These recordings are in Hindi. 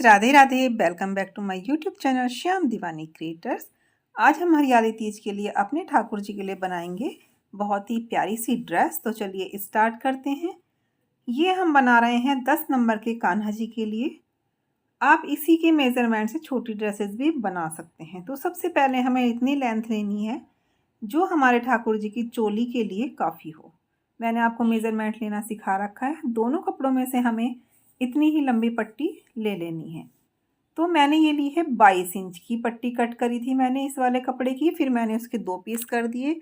Friends, Radhe Radhe. Welcome back to my YouTube channel Shyam Deewani creators. आज हम हरियाली तीज के लिए अपने ठाकुर जी के लिए बनाएंगे बहुत ही प्यारी सी ड्रेस। तो चलिए स्टार्ट करते हैं। ये हम बना रहे हैं 10 नंबर के कान्हा जी के लिए। आप इसी के मेज़रमेंट से छोटी ड्रेसेस भी बना सकते हैं। तो सबसे पहले हमें इतनी लेंथ लेनी है जो हमारे ठाकुर जी की चोली के लिए काफ़ी हो। मैंने आपको मेज़रमेंट लेना सिखा रखा है। दोनों कपड़ों में से हमें इतनी ही लंबी पट्टी ले लेनी है। तो मैंने ये ली है 22 इंच की पट्टी कट करी थी मैंने इस वाले कपड़े की। फिर मैंने उसके 2 पीस कर दिए।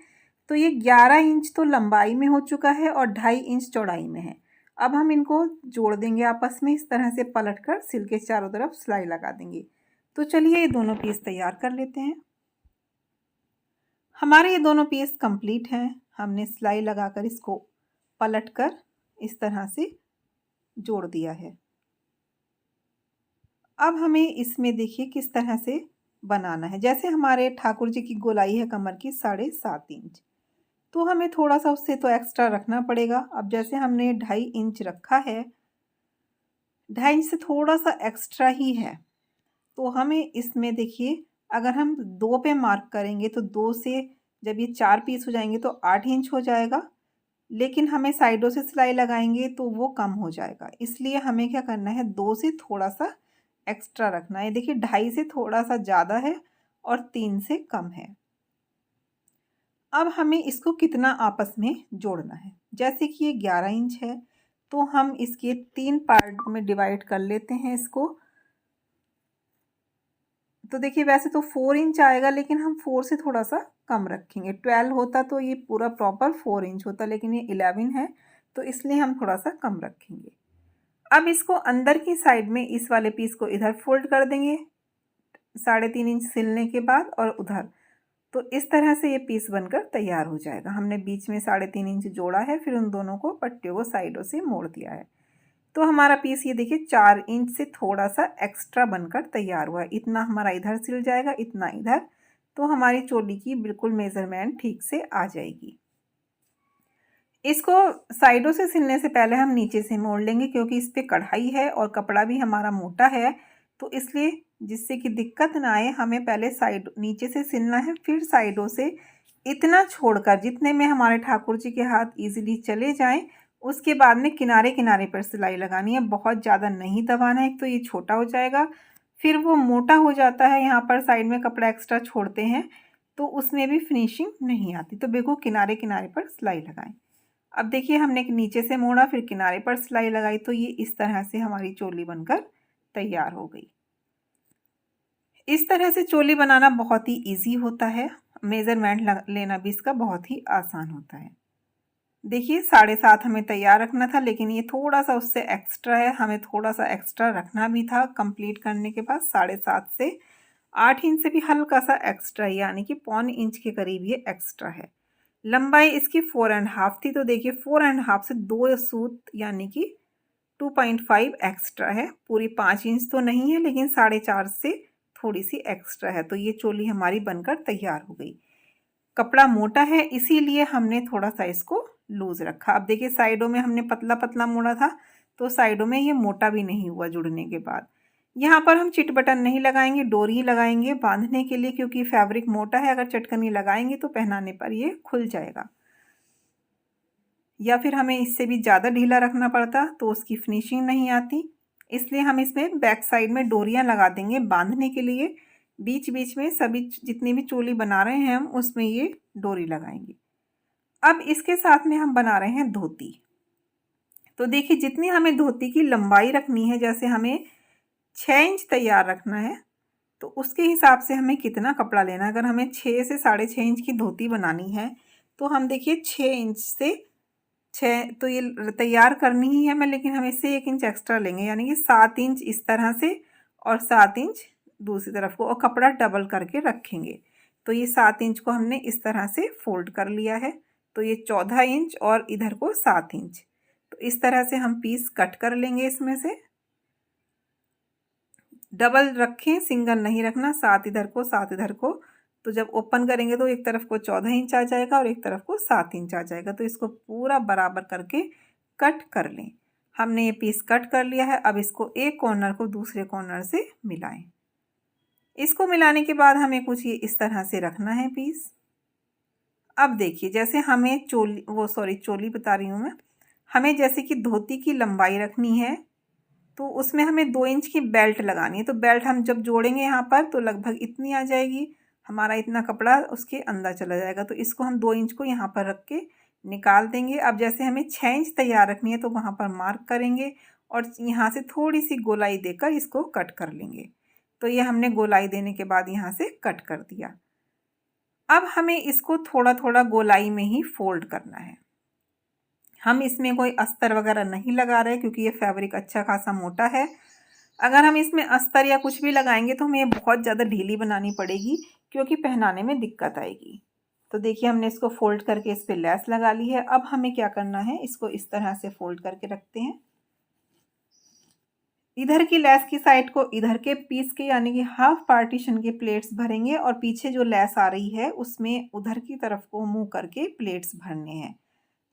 तो ये 11 इंच तो लंबाई में हो चुका है और 2.5 इंच चौड़ाई में है। अब हम इनको जोड़ देंगे आपस में, इस तरह से पलट कर सिल के चारों तरफ सिलाई लगा देंगे। तो चलिए ये दोनों पीस तैयार कर लेते हैं। हमारे ये दोनों पीस कंप्लीट हैं। हमने सिलाई लगाकर इसको पलट कर इस तरह से जोड़ दिया है। अब हमें इसमें देखिए किस तरह से बनाना है। जैसे हमारे ठाकुर जी की गोलाई है कमर की 7.5 इंच, तो हमें थोड़ा सा उससे तो एक्स्ट्रा रखना पड़ेगा। अब जैसे हमने 2.5 इंच रखा है, 2.5 इंच से थोड़ा सा एक्स्ट्रा ही है। तो हमें इसमें देखिए, अगर हम 2 पे मार्क करेंगे तो 2 से जब ये 4 पीस हो जाएंगे तो 8 इंच हो जाएगा। लेकिन हमें साइडों से सिलाई लगाएंगे तो वो कम हो जाएगा। इसलिए हमें क्या करना है, 2 से थोड़ा सा एक्स्ट्रा रखना है। देखिए 2.5 से थोड़ा सा ज़्यादा है और 3 से कम है। अब हमें इसको कितना आपस में जोड़ना है। जैसे कि ये 11 इंच है तो हम इसके 3 पार्ट में डिवाइड कर लेते हैं इसको। तो देखिए वैसे तो 4 इंच आएगा, लेकिन हम 4 से थोड़ा सा कम रखेंगे। 12 होता तो ये पूरा प्रॉपर 4 इंच होता, लेकिन ये 11 है तो इसलिए हम थोड़ा सा कम रखेंगे। अब इसको अंदर की साइड में इस वाले पीस को इधर फोल्ड कर देंगे 3.5 इंच सिलने के बाद, और उधर। तो इस तरह से ये पीस बनकर तैयार हो जाएगा। हमने बीच में 3.5 इंच जोड़ा है, फिर उन दोनों को पट्टियों को साइडों से मोड़ दिया है। तो हमारा पीस ये देखिए 4 इंच से थोड़ा सा एक्स्ट्रा बनकर तैयार हुआ है। इतना हमारा इधर सिल जाएगा, इतना इधर। तो हमारी चोली की बिल्कुल मेजरमेंट ठीक से आ जाएगी। इसको साइडों से सिलने से पहले हम नीचे से मोड़ लेंगे, क्योंकि इस पर कढ़ाई है और कपड़ा भी हमारा मोटा है। तो इसलिए जिससे कि दिक्कत ना आए, हमें पहले साइड नीचे से सिलना है, फिर साइडों से इतना छोड़कर जितने में हमारे ठाकुर जी के हाथ इजीली चले जाएं, उसके बाद में किनारे किनारे पर सिलाई लगानी है। बहुत ज़्यादा नहीं दबाना है, तो ये छोटा हो जाएगा, फिर वो मोटा हो जाता है। यहाँ पर साइड में कपड़ा एक्स्ट्रा छोड़ते हैं तो उसमें भी फिनिशिंग नहीं आती। तो बिल्कुल किनारे किनारे पर सिलाई लगाएं। अब देखिए हमने नीचे से मोड़ा, फिर किनारे पर सिलाई लगाई, तो ये इस तरह से हमारी चोली बनकर तैयार हो गई। इस तरह से चोली बनाना बहुत ही इजी होता है। मेज़रमेंट लेना भी इसका बहुत ही आसान होता है। देखिए 7.5 हमें तैयार रखना था, लेकिन ये थोड़ा सा उससे एक्स्ट्रा है। हमें थोड़ा सा एक्स्ट्रा रखना भी था कंप्लीट करने के बाद। 7.5 से 8 इंच से भी हल्का सा एक्स्ट्रा, यानी कि 1.25 इंच के करीब ये एक्स्ट्रा है। लंबाई इसकी 4.5 थी, तो देखिए 4.5 से 2 सूत यानी कि 2.5 एक्स्ट्रा है। पूरी 5 इंच तो नहीं है, लेकिन 4.5 से थोड़ी सी एक्स्ट्रा है। तो ये चोली हमारी बनकर तैयार हो गई। कपड़ा मोटा है इसीलिए हमने थोड़ा सा इसको लूज रखा। अब देखिए साइडों में हमने पतला पतला मोड़ा था, तो साइडों में ये मोटा भी नहीं हुआ जुड़ने के बाद। यहाँ पर हम चिट बटन नहीं लगाएंगे, डोरी लगाएंगे बांधने के लिए, क्योंकि फैब्रिक मोटा है। अगर चटकनी लगाएंगे तो पहनाने पर ये खुल जाएगा, या फिर हमें इससे भी ज़्यादा ढीला रखना पड़ता तो उसकी फिनिशिंग नहीं आती। इसलिए हम इसमें बैक साइड में डोरियां लगा देंगे बांधने के लिए। बीच बीच में सभी जितनी भी चोली बना रहे हैं हम, उसमें ये डोरी लगाएंगे। अब इसके साथ में हम बना रहे हैं धोती। तो देखिए जितनी हमें धोती की लंबाई रखनी है, जैसे हमें 6 इंच तैयार रखना है, तो उसके हिसाब से हमें कितना कपड़ा लेना है। अगर हमें 6 से 6.5 इंच की धोती बनानी है, तो हम देखिए 6 इंच से 6 तो ये तैयार करनी ही है मैं, लेकिन हम इससे 1 इंच एक्स्ट्रा लेंगे, यानी कि 7 इंच इस तरह से और 7 इंच दूसरी तरफ को, और कपड़ा डबल करके रखेंगे। तो ये 7 इंच को हमने इस तरह से फोल्ड कर लिया है। तो ये 14 इंच और इधर को 7 इंच। तो इस तरह से हम पीस कट कर लेंगे। इसमें से डबल रखें, सिंगल नहीं रखना। 7 इधर को 7 इधर को। तो जब ओपन करेंगे तो एक तरफ को 14 इंच आ जाएगा और एक तरफ को 7 इंच आ जाएगा। तो इसको पूरा बराबर करके कट कर लें। हमने ये पीस कट कर लिया है। अब इसको एक कॉर्नर को दूसरे कॉर्नर से मिलाएं। इसको मिलाने के बाद हमें कुछ ये इस तरह से रखना है पीस। अब देखिए, जैसे हमें चोली बता रही हूँ मैं, हमें जैसे कि धोती की लंबाई रखनी है, तो उसमें हमें 2 इंच की बेल्ट लगानी है। तो बेल्ट हम जब जोड़ेंगे यहाँ पर तो लगभग इतनी आ जाएगी, हमारा इतना कपड़ा उसके अंदर चला जाएगा। तो इसको हम 2 इंच को यहाँ पर रख के निकाल देंगे। अब जैसे हमें 6 इंच तैयार रखनी है तो वहाँ पर मार्क करेंगे और यहाँ से थोड़ी सी गोलाई देकर इसको कट कर लेंगे। तो ये हमने गोलाई देने के बाद यहाँ से कट कर दिया। अब हमें इसको थोड़ा थोड़ा गोलाई में ही फोल्ड करना है। हम इसमें कोई अस्तर वगैरह नहीं लगा रहे क्योंकि ये फैब्रिक अच्छा खासा मोटा है। अगर हम इसमें अस्तर या कुछ भी लगाएंगे तो हमें बहुत ज़्यादा ढीली बनानी पड़ेगी क्योंकि पहनाने में दिक्कत आएगी। तो देखिए, हमने इसको फोल्ड करके इस पर लेस लगा ली है। अब हमें क्या करना है, इसको इस तरह से फोल्ड करके रखते हैं। इधर की लेस की साइड को इधर के पीस के यानी कि हाफ पार्टीशन के प्लेट्स भरेंगे और पीछे जो लेस आ रही है उसमें उधर की तरफ को मुंह करके प्लेट्स भरने हैं।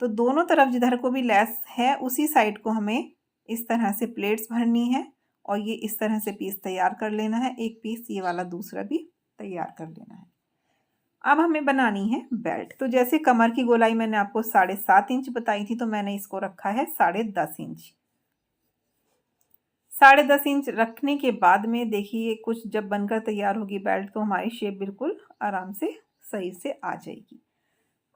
तो दोनों तरफ जिधर को भी लेस है उसी साइड को हमें इस तरह से प्लेट्स भरनी है और ये इस तरह से पीस तैयार कर लेना है। एक पीस ये वाला दूसरा भी तैयार कर लेना है। अब हमें बनानी है बेल्ट। तो जैसे कमर की गोलाई मैंने आपको 7.5 इंच बताई थी, तो मैंने इसको रखा है 10.5 इंच। 10.5 इंच रखने के बाद में देखिए, कुछ जब बनकर तैयार होगी बेल्ट तो हमारी शेप बिल्कुल आराम से सही से आ जाएगी।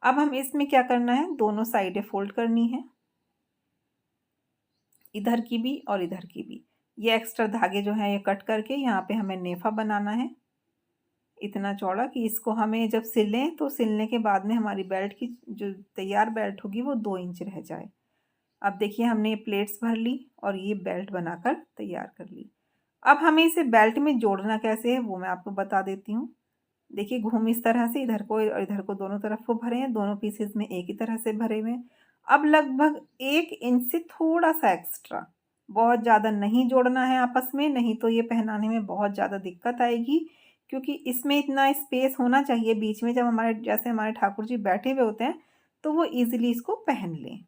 अब हम इसमें क्या करना है, दोनों साइडें फोल्ड करनी है, इधर की भी और इधर की भी। ये एक्स्ट्रा धागे जो हैं ये कट करके यहाँ पे हमें नेफा बनाना है इतना चौड़ा कि इसको हमें जब सिलें तो सिलने के बाद में हमारी बेल्ट की जो तैयार बेल्ट होगी वो 2 इंच रह जाए। अब देखिए, हमने ये प्लेट्स भर ली और ये बेल्ट बनाकर तैयार कर ली। अब हमें इसे बेल्ट में जोड़ना कैसे है वो मैं आपको बता देती हूँ। देखिए, घूम इस तरह से इधर को और इधर को दोनों तरफ को भरे हैं, दोनों पीसेस में एक ही तरह से भरे हुए हैं। अब लगभग 1 इंच से थोड़ा सा एक्स्ट्रा, बहुत ज़्यादा नहीं जोड़ना है आपस में, नहीं तो ये पहनाने में बहुत ज़्यादा दिक्कत आएगी क्योंकि इसमें इतना स्पेस होना चाहिए बीच में, जब हमारे ठाकुर जी बैठे हुए होते हैं तो वो ईजिली इसको पहन लें।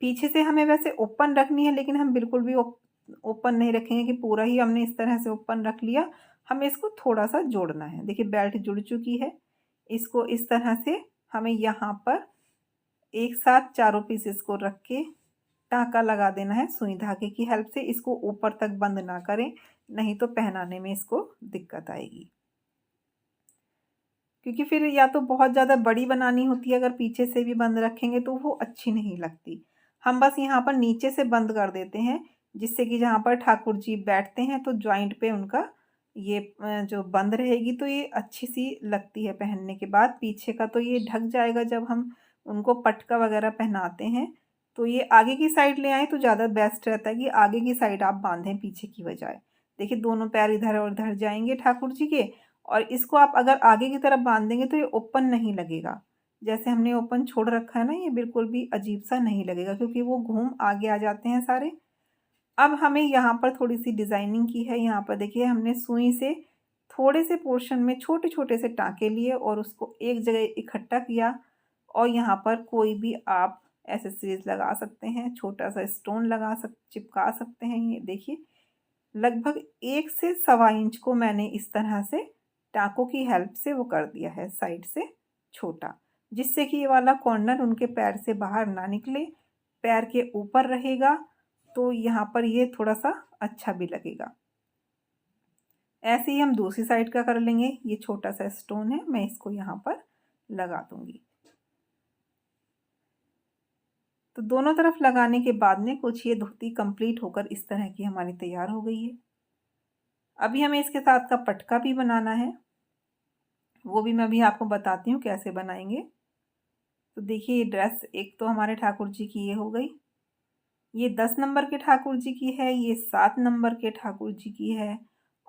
पीछे से हमें वैसे ओपन रखनी है लेकिन हम बिल्कुल भी ओपन नहीं रखेंगे कि पूरा ही हमने इस तरह से ओपन रख लिया। हमें इसको थोड़ा सा जोड़ना है। देखिए, बेल्ट जुड़ चुकी है। इसको इस तरह से हमें यहाँ पर एक साथ चारों पीसेस को रख के टाँका लगा देना है सुई धागे की हेल्प से। इसको ऊपर तक बंद ना करें, नहीं तो पहनाने में इसको दिक्कत आएगी, क्योंकि फिर या तो बहुत ज़्यादा बड़ी बनानी होती है, अगर पीछे से भी बंद रखेंगे तो वो अच्छी नहीं लगती। हम बस यहाँ पर नीचे से बंद कर देते हैं जिससे कि जहाँ पर ठाकुर जी बैठते हैं तो जॉइंट पे उनका ये जो बंद रहेगी तो ये अच्छी सी लगती है पहनने के बाद। पीछे का तो ये ढक जाएगा जब हम उनको पटका वगैरह पहनाते हैं। तो ये आगे की साइड ले आए तो ज़्यादा बेस्ट रहता है कि आगे की साइड आप बांधें पीछे की बजाय। देखिए, दोनों पैर इधर और इधर जाएंगे ठाकुर जी के, और इसको आप अगर आगे की तरफ बांध देंगे तो ये ओपन नहीं लगेगा। जैसे हमने ओपन छोड़ रखा है ना, ये बिल्कुल भी अजीब सा नहीं लगेगा क्योंकि वो घूम आगे आ जाते हैं सारे। अब हमें यहाँ पर थोड़ी सी डिज़ाइनिंग की है। यहाँ पर देखिए, हमने सुई से थोड़े से पोर्शन में छोटे छोटे से टाँके लिए और उसको एक जगह इकट्ठा किया और यहाँ पर कोई भी आप एसेसरीज लगा सकते हैं, छोटा सा स्टोन चिपका सकते हैं। ये देखिए, लगभग 1 से 1.25 इंच को मैंने इस तरह से टाँकों की हेल्प से वो कर दिया है साइड से छोटा, जिससे कि ये वाला कॉर्नर उनके पैर से बाहर ना निकले, पैर के ऊपर रहेगा, तो यहाँ पर ये थोड़ा सा अच्छा भी लगेगा। ऐसे ही हम दूसरी साइड का कर लेंगे। ये छोटा सा स्टोन है, मैं इसको यहाँ पर लगा दूंगी। तो दोनों तरफ लगाने के बाद में कुछ ये धोती कंप्लीट होकर इस तरह की हमारी तैयार हो गई है। अभी हमें इसके साथ का पटका भी बनाना है, वो भी मैं अभी आपको बताती हूँ कैसे बनाएंगे। तो देखिए, ये ड्रेस एक तो हमारे ठाकुर जी की ये हो गई, ये 10 नंबर के ठाकुर जी की है, ये 7 नंबर के ठाकुर जी की है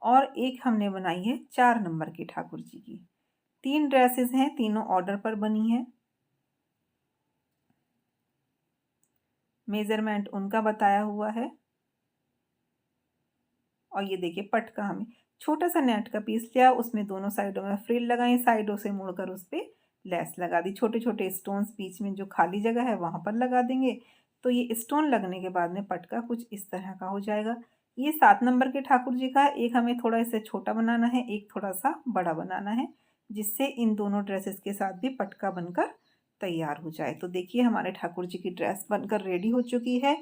और एक हमने बनाई है 4 नंबर के ठाकुर जी की। 3 ड्रेसेस हैं, तीनों ऑर्डर पर बनी है। मेजरमेंट उनका बताया हुआ है। और ये देखिए, पटका हमें छोटा सा नेट का पीस लिया, उसमें दोनों साइडों में फ्रिल लगाई, साइडों से मुड़कर उस पर लेस लगा दी। छोटे छोटे स्टोन्स बीच में जो खाली जगह है वहाँ पर लगा देंगे तो ये स्टोन लगने के बाद में पटका कुछ इस तरह का हो जाएगा। ये 7 नंबर के ठाकुर जी का है। एक हमें थोड़ा इसे छोटा बनाना है, एक थोड़ा सा बड़ा बनाना है, जिससे इन दोनों ड्रेसेस के साथ भी पटका बनकर तैयार हो जाए। तो देखिए हमारे ठाकुर जी की ड्रेस बनकर रेडी हो चुकी है।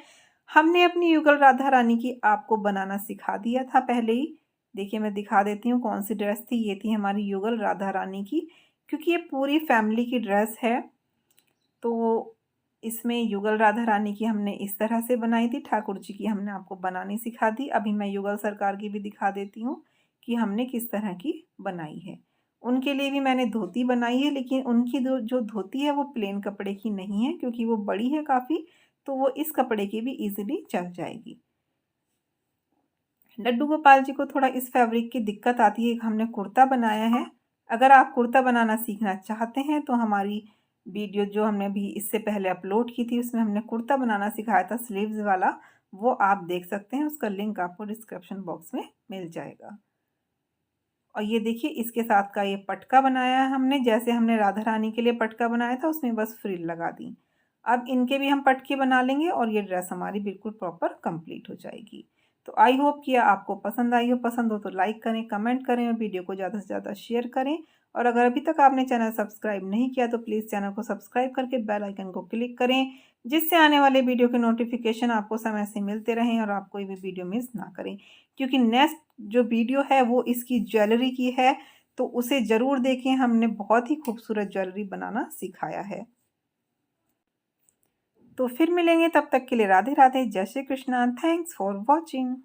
हमने अपनी युगल राधा रानी की आपको बनाना सिखा दिया था पहले ही। देखिए मैं दिखा देती हूँ कौन सी ड्रेस थी। ये थी हमारी युगल राधा रानी की, क्योंकि ये पूरी फैमिली की ड्रेस है। तो इसमें युगल राधा रानी की हमने इस तरह से बनाई थी, ठाकुर जी की हमने आपको बनानी सिखा दी। अभी मैं युगल सरकार की भी दिखा देती हूँ कि हमने किस तरह की बनाई है। उनके लिए भी मैंने धोती बनाई है, लेकिन उनकी जो धोती है वो प्लेन कपड़े की नहीं है, क्योंकि वो बड़ी है काफ़ी, तो वो इस कपड़े की भी इजीली चल जाएगी। लड्डू गोपाल जी को थोड़ा इस फैब्रिक की दिक्कत आती है। हमने कुर्ता बनाया है। अगर आप कुर्ता बनाना सीखना चाहते हैं तो हमारी वीडियो जो हमने अभी इससे पहले अपलोड की थी उसमें हमने कुर्ता बनाना सिखाया था स्लीव्स वाला, वो आप देख सकते हैं। उसका लिंक आपको डिस्क्रिप्शन बॉक्स में मिल जाएगा। और ये देखिए इसके साथ का ये पटका बनाया है हमने, जैसे हमने राधा रानी के लिए पटका बनाया था उसमें बस फ्रिल लगा दी। अब इनके भी हम पटके बना लेंगे और ये ड्रेस हमारी बिल्कुल प्रॉपर कंप्लीट हो जाएगी। तो आई होप कि आपको पसंद आई हो। पसंद हो तो लाइक करें, कमेंट करें और वीडियो को ज़्यादा से ज़्यादा शेयर करें। और अगर अभी तक आपने चैनल सब्सक्राइब नहीं किया तो प्लीज़ चैनल को सब्सक्राइब करके बेल आइकन को क्लिक करें, जिससे आने वाले वीडियो के नोटिफिकेशन आपको समय से मिलते रहें और आप कोई भी वीडियो मिस ना करें। क्योंकि नेक्स्ट जो वीडियो है वो इसकी ज्वेलरी की है, तो उसे ज़रूर देखें। हमने बहुत ही खूबसूरत ज्वेलरी बनाना सिखाया है। तो फिर मिलेंगे, तब तक के लिए राधे राधे, जय Shri Krishna. Thanks for watching.